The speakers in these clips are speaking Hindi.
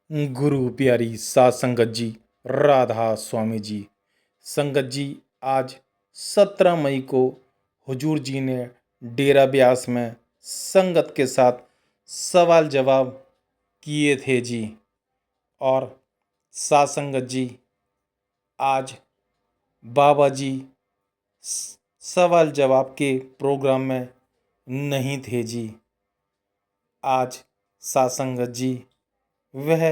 गुरु प्यारी सात संगत जी, राधा स्वामी जी। संगत जी, आज 17 मई को हुजूर जी ने डेरा ब्यास में संगत के साथ सवाल जवाब किए थे जी। और सात संगत जी, आज बाबा जी सवाल जवाब के प्रोग्राम में नहीं थे जी। आज सात संगत जी, वह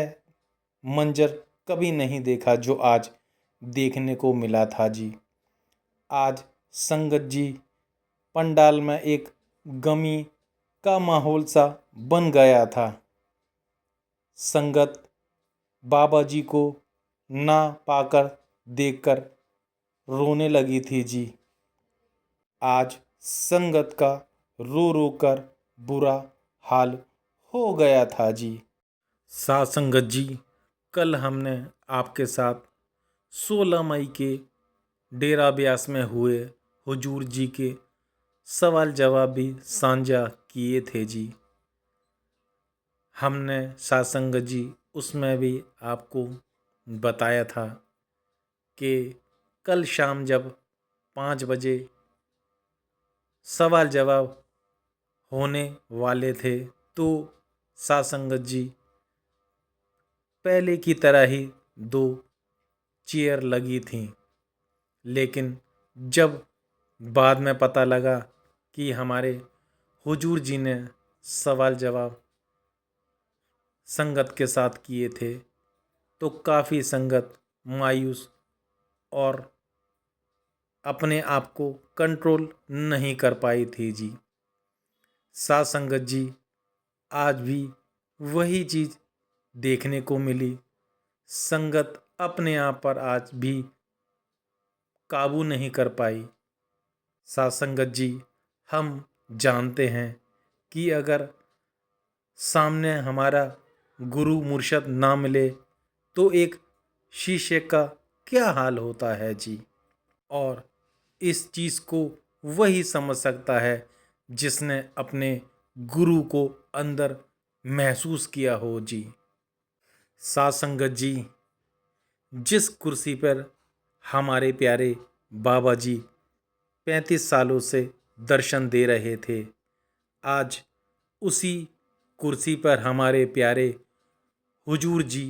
मंजर कभी नहीं देखा जो आज देखने को मिला था जी। आज संगत जी, पंडाल में एक गमी का माहौल सा बन गया था। संगत बाबा जी को ना पाकर देखकर रोने लगी थी जी। आज संगत का रो रो कर बुरा हाल हो गया था जी। सात संगत जी, कल हमने आपके साथ 16 मई के डेरा ब्यास में हुए हुजूर जी के सवाल जवाब भी साझा किए थे जी। हमने सात संगत जी उसमें भी आपको बताया था कि कल शाम जब 5 बजे सवाल जवाब होने वाले थे तो सात संगत जी, पहले की तरह ही 2 चेयर लगी थीं। लेकिन जब बाद में पता लगा कि हमारे हुजूर जी ने सवाल जवाब संगत के साथ किए थे तो काफ़ी संगत मायूस और अपने आप को कंट्रोल नहीं कर पाई थी जी। सात संगत जी, आज भी वही चीज़ देखने को मिली। संगत अपने आप पर आज भी काबू नहीं कर पाई। सात संगत जी, हम जानते हैं कि अगर सामने हमारा गुरु मुर्शद ना मिले तो एक शिष्य का क्या हाल होता है जी। और इस चीज़ को वही समझ सकता है जिसने अपने गुरु को अंदर महसूस किया हो जी। सात संगत जी, जिस कुर्सी पर हमारे प्यारे बाबा जी 35 सालों से दर्शन दे रहे थे, आज उसी कुर्सी पर हमारे प्यारे हुजूर जी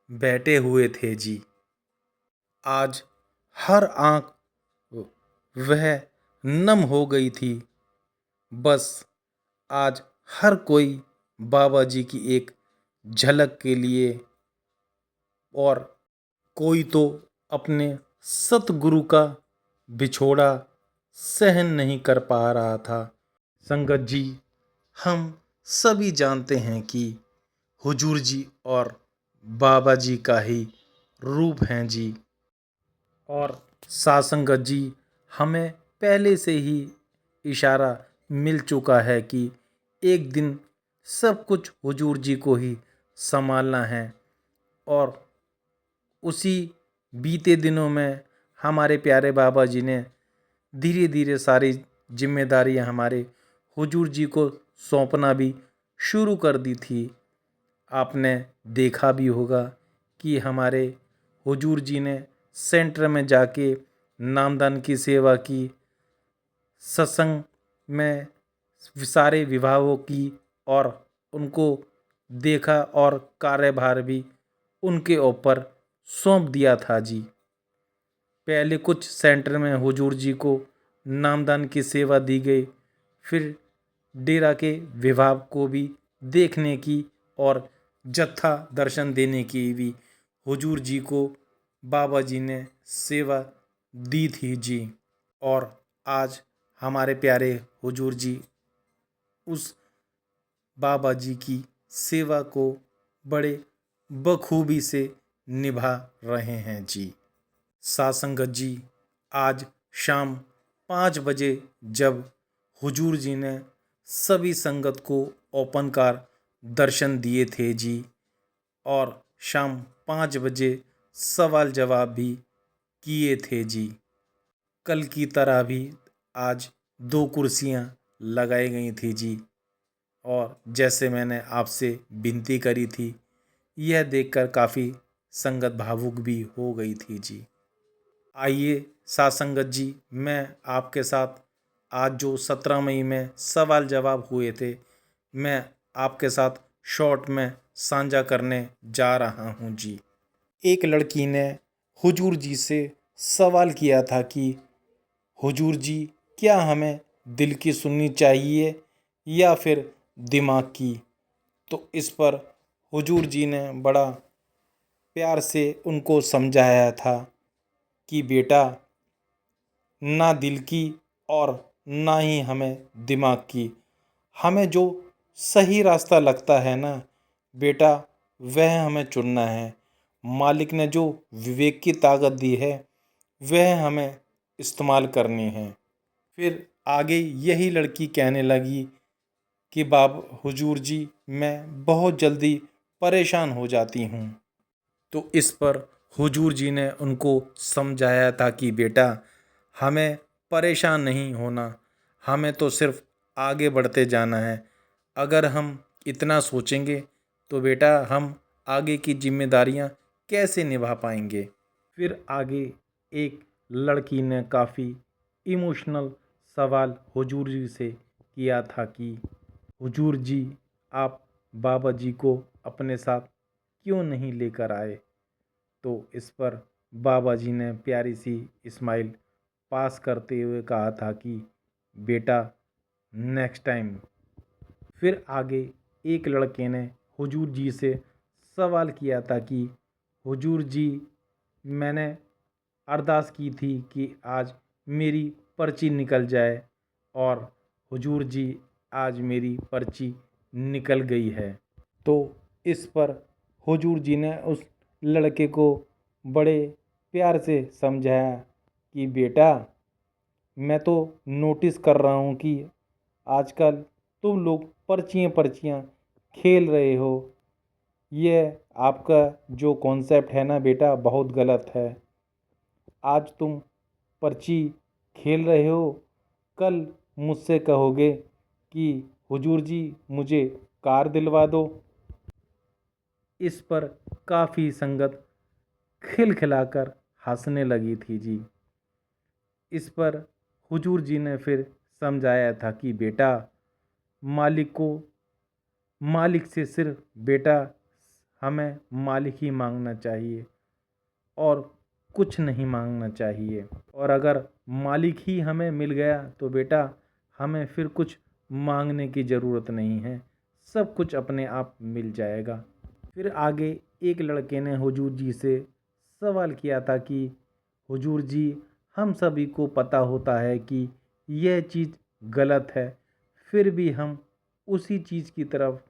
बैठे हुए थे जी। आज हर आँख वह नम हो गई थी। बस आज हर कोई बाबा जी की एक झलक के लिए, और कोई तो अपने सतगुरु का बिछोड़ा सहन नहीं कर पा रहा था। संगत जी, हम सभी जानते हैं कि हुजूर जी और बाबा जी का ही रूप हैं जी। और सात संगत जी, हमें पहले से ही इशारा मिल चुका है कि एक दिन सब कुछ हुजूर जी को ही संभालना है। और उसी बीते दिनों में हमारे प्यारे बाबा जी ने धीरे धीरे सारी जिम्मेदारियां हमारे हुजूर जी को सौंपना भी शुरू कर दी थी। आपने देखा भी होगा कि हमारे हुजूर जी ने सेंटर में जाके नामदान की सेवा की, सत्संग में सारे विभागों की, और उनको देखा और कार्यभार भी उनके ऊपर सौंप दिया था जी। पहले कुछ सेंटर में हुजूर जी को नामदान की सेवा दी गई, फिर डेरा के विभाग को भी देखने की और जत्था दर्शन देने की भी हुजूर जी को बाबा जी ने सेवा दी थी जी। और आज हमारे प्यारे हुजूर जी उस बाबा जी की सेवा को बड़े बखूबी से निभा रहे हैं जी। सात संगत जी, आज शाम 5 बजे जब हुजूर जी ने सभी संगत को ओपन कार दर्शन दिए थे जी, और शाम 5 बजे सवाल जवाब भी किए थे जी। कल की तरह भी आज 2 कुर्सियां लगाई गई थी जी। और जैसे मैंने आपसे विनती करी थी यह देखकर काफ़ी संगत भावुक भी हो गई थी जी। आइए साथ संगत जी, मैं आपके साथ आज जो 17 मई में सवाल जवाब हुए थे, मैं आपके साथ शॉर्ट में साझा करने जा रहा हूँ जी। एक लड़की ने हुजूर जी से सवाल किया था कि हुजूर जी, क्या हमें दिल की सुननी चाहिए या फिर दिमाग की? तो इस पर हुजूर जी ने बड़ा प्यार से उनको समझाया था कि बेटा, ना दिल की और ना ही हमें दिमाग की, हमें जो सही रास्ता लगता है ना बेटा, वह हमें चुनना है। मालिक ने जो विवेक की ताकत दी है वह हमें इस्तेमाल करनी है। फिर आगे यही लड़की कहने लगी कि हुजूर जी, मैं बहुत जल्दी परेशान हो जाती हूँ। तो इस पर हुजूर जी ने उनको समझाया था कि बेटा, हमें परेशान नहीं होना, हमें तो सिर्फ आगे बढ़ते जाना है। अगर हम इतना सोचेंगे तो बेटा हम आगे की जिम्मेदारियां कैसे निभा पाएंगे। फिर आगे एक लड़की ने काफ़ी इमोशनल सवाल हुजूर जी से किया था कि हुजूर जी, आप बाबा जी को अपने साथ क्यों नहीं लेकर आए? तो इस पर बाबा जी ने प्यारी सी स्माइल पास करते हुए कहा था कि बेटा, नेक्स्ट टाइम। फिर आगे एक लड़के ने हुजूर जी से सवाल किया था कि हुजूर जी, मैंने अरदास की थी कि आज मेरी पर्ची निकल जाए और हुजूर जी, आज मेरी पर्ची निकल गई है। तो इस पर हुजूर जी ने उस लड़के को बड़े प्यार से समझाया कि बेटा, मैं तो नोटिस कर रहा हूँ कि आजकल तुम लोग पर्चियाँ पर्चियाँ खेल रहे हो। ये आपका जो कॉन्सेप्ट है ना बेटा, बहुत गलत है। आज तुम पर्ची खेल रहे हो, कल मुझसे कहोगे कि हुजूर जी, मुझे कार दिलवा दो। इस पर काफ़ी संगत खिलखिलाकर हंसने लगी थी जी। इस पर हुजूर जी ने फिर समझाया था कि बेटा, मालिक को मालिक से सिर्फ बेटा हमें मालिक ही मांगना चाहिए और कुछ नहीं मांगना चाहिए। और अगर मालिक ही हमें मिल गया तो बेटा हमें फिर कुछ मांगने की ज़रूरत नहीं है, सब कुछ अपने आप मिल जाएगा। फिर आगे एक लड़के ने हुजूर जी से सवाल किया था कि हुजूर जी, हम सभी को पता होता है कि यह चीज़ गलत है, फिर भी हम उसी चीज़ की तरफ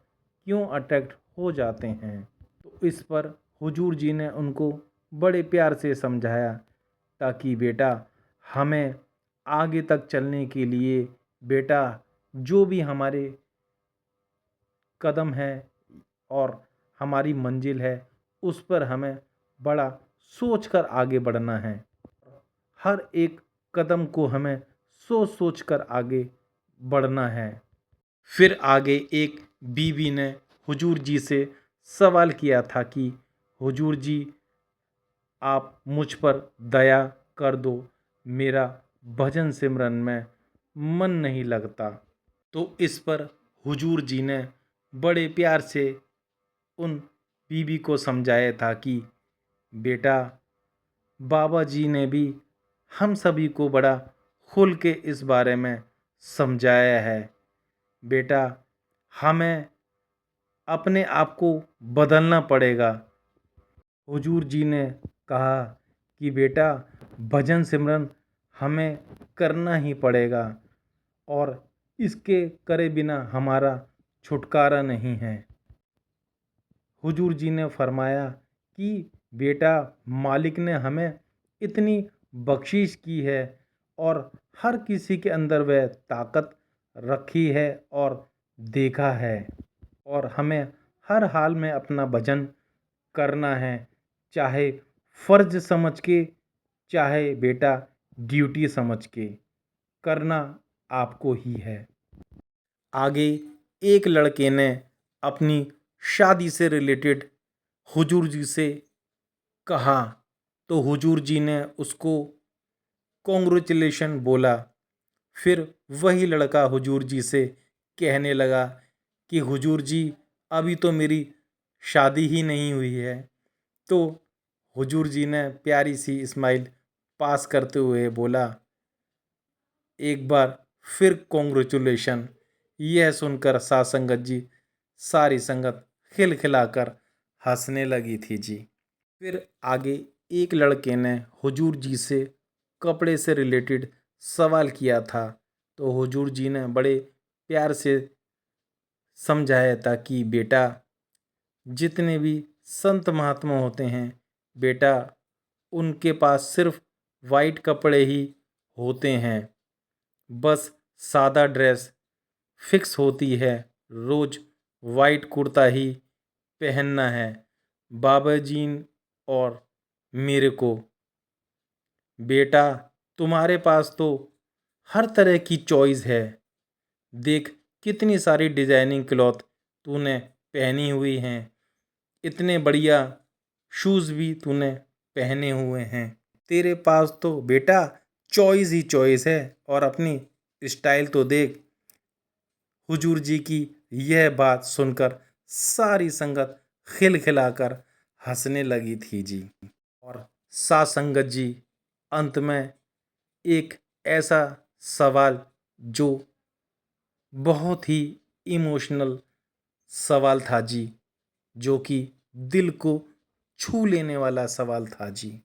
क्यों अट्रैक्ट हो जाते हैं? तो इस पर हुजूर जी ने उनको बड़े प्यार से समझाया ताकि बेटा, हमें आगे तक चलने के लिए बेटा जो भी हमारे कदम है और हमारी मंजिल है, उस पर हमें बड़ा सोच कर आगे बढ़ना है। हर एक कदम को हमें सोच सोच कर आगे बढ़ना है। फिर आगे एक बीवी ने हुजूर जी से सवाल किया था कि हुजूर जी, आप मुझ पर दया कर दो, मेरा भजन सिमरन में मन नहीं लगता। तो इस पर हुजूर जी ने बड़े प्यार से उन बीबी को समझाया था कि बेटा, बाबा जी ने भी हम सभी को बड़ा खुल के इस बारे में समझाया है। बेटा, हमें अपने आप को बदलना पड़ेगा। हुजूर जी ने कहा कि बेटा, भजन सिमरन हमें करना ही पड़ेगा और इसके करे बिना हमारा छुटकारा नहीं है। हुजूर जी ने फरमाया कि बेटा, मालिक ने हमें इतनी बख्शिश की है और हर किसी के अंदर वह ताकत रखी है और देखा है, और हमें हर हाल में अपना भजन करना है, चाहे फर्ज समझ के, चाहे बेटा ड्यूटी समझ के, करना आपको ही है। आगे एक लड़के ने अपनी शादी से रिलेटेड हुजूर जी से कहा तो हुजूर जी ने उसको कॉन्ग्रेचुलेशन बोला। फिर वही लड़का हुजूर जी से कहने लगा कि हुजूर जी अभी तो मेरी शादी ही नहीं हुई है। तो हुजूर जी ने प्यारी सी स्माइल पास करते हुए बोला, एक बार फिर कॉन्ग्रेचुलेशन। यह सुनकर साध संगत जी सारी संगत खिलखिलाकर हंसने लगी थी जी। फिर आगे एक लड़के ने हुजूर जी से कपड़े से रिलेटेड सवाल किया था। तो हुजूर जी ने बड़े प्यार से समझाया था कि बेटा, जितने भी संत महात्मा होते हैं बेटा, उनके पास सिर्फ वाइट कपड़े ही होते हैं। बस सादा ड्रेस फिक्स होती है, रोज वाइट कुर्ता ही पहनना है। बाबा जी और मेरे को बेटा, तुम्हारे पास तो हर तरह की चॉइस है। देख कितनी सारी डिजाइनिंग क्लॉथ तूने पहनी हुई हैं, इतने बढ़िया शूज़ भी तूने पहने हुए हैं। तेरे पास तो बेटा चॉइस ही चॉइस है। और अपनी स्टाइल तो देख। हुजूर जी की यह बात सुनकर सारी संगत खिलखिलाकर हंसने लगी थी जी। और साथ संगत जी अंत में एक ऐसा सवाल जो बहुत ही इमोशनल सवाल था जी, जो कि दिल को छू लेने वाला सवाल था जी।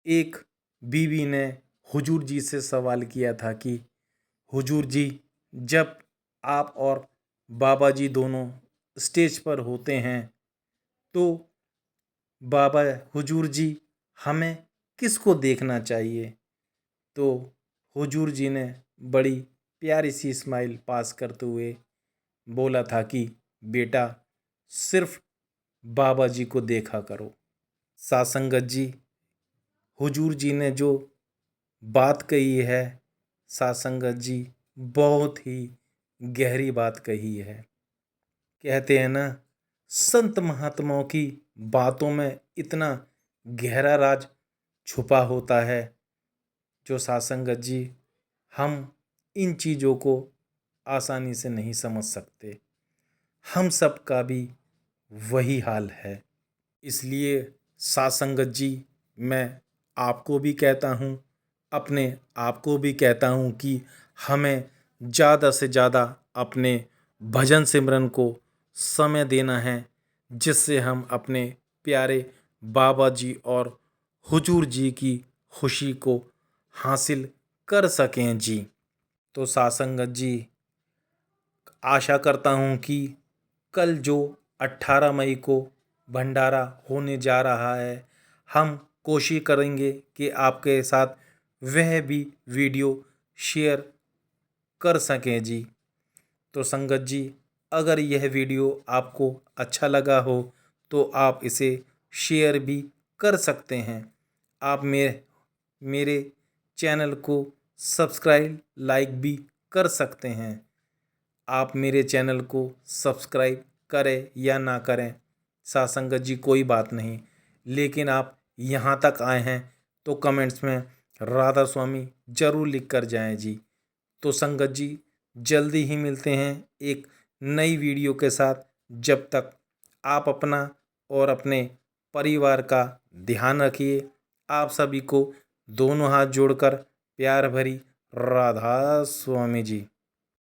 एक बीवी ने हुजूर जी से सवाल किया था कि हुजूर जी, जब आप और बाबा जी दोनों स्टेज पर होते हैं तो बाबा हुजूर जी हमें किसको देखना चाहिए? तो हुजूर जी ने बड़ी प्यारी सी स्माइल पास करते हुए बोला था कि बेटा, सिर्फ बाबा जी को देखा करो। साथ संगत जी, हुजूर जी ने जो बात कही है, साथ संगत जी, बहुत ही गहरी बात कही है। कहते हैं ना, संत महात्माओं की बातों में इतना गहरा राज छुपा होता है जो साथ संगत जी हम इन चीज़ों को आसानी से नहीं समझ सकते। हम सब का भी वही हाल है। इसलिए साथ संगत जी, मैं आपको भी कहता हूँ, अपने आप को भी कहता हूँ कि हमें ज़्यादा से ज़्यादा अपने भजन सिमरन को समय देना है, जिससे हम अपने प्यारे बाबा जी और हुजूर जी की खुशी को हासिल कर सकें जी। तो साथ संगत जी, आशा करता हूँ कि कल जो 18 मई को भंडारा होने जा रहा है, हम कोशिश करेंगे कि आपके साथ वह भी वीडियो शेयर कर सकें जी। तो संगत जी, अगर यह वीडियो आपको अच्छा लगा हो तो आप इसे शेयर भी कर सकते हैं। आप मेरे चैनल को सब्सक्राइब लाइक भी कर सकते हैं। आप मेरे चैनल को सब्सक्राइब करें या ना करें, साथ संगत जी, कोई बात नहीं, लेकिन आप यहाँ तक आए हैं तो कमेंट्स में राधा स्वामी जरूर लिख कर जाएं जी। तो संगत जी, जल्दी ही मिलते हैं एक नई वीडियो के साथ। जब तक आप अपना और अपने परिवार का ध्यान रखिए। आप सभी को दोनों हाथ जोड़कर प्यार भरी राधा स्वामी जी।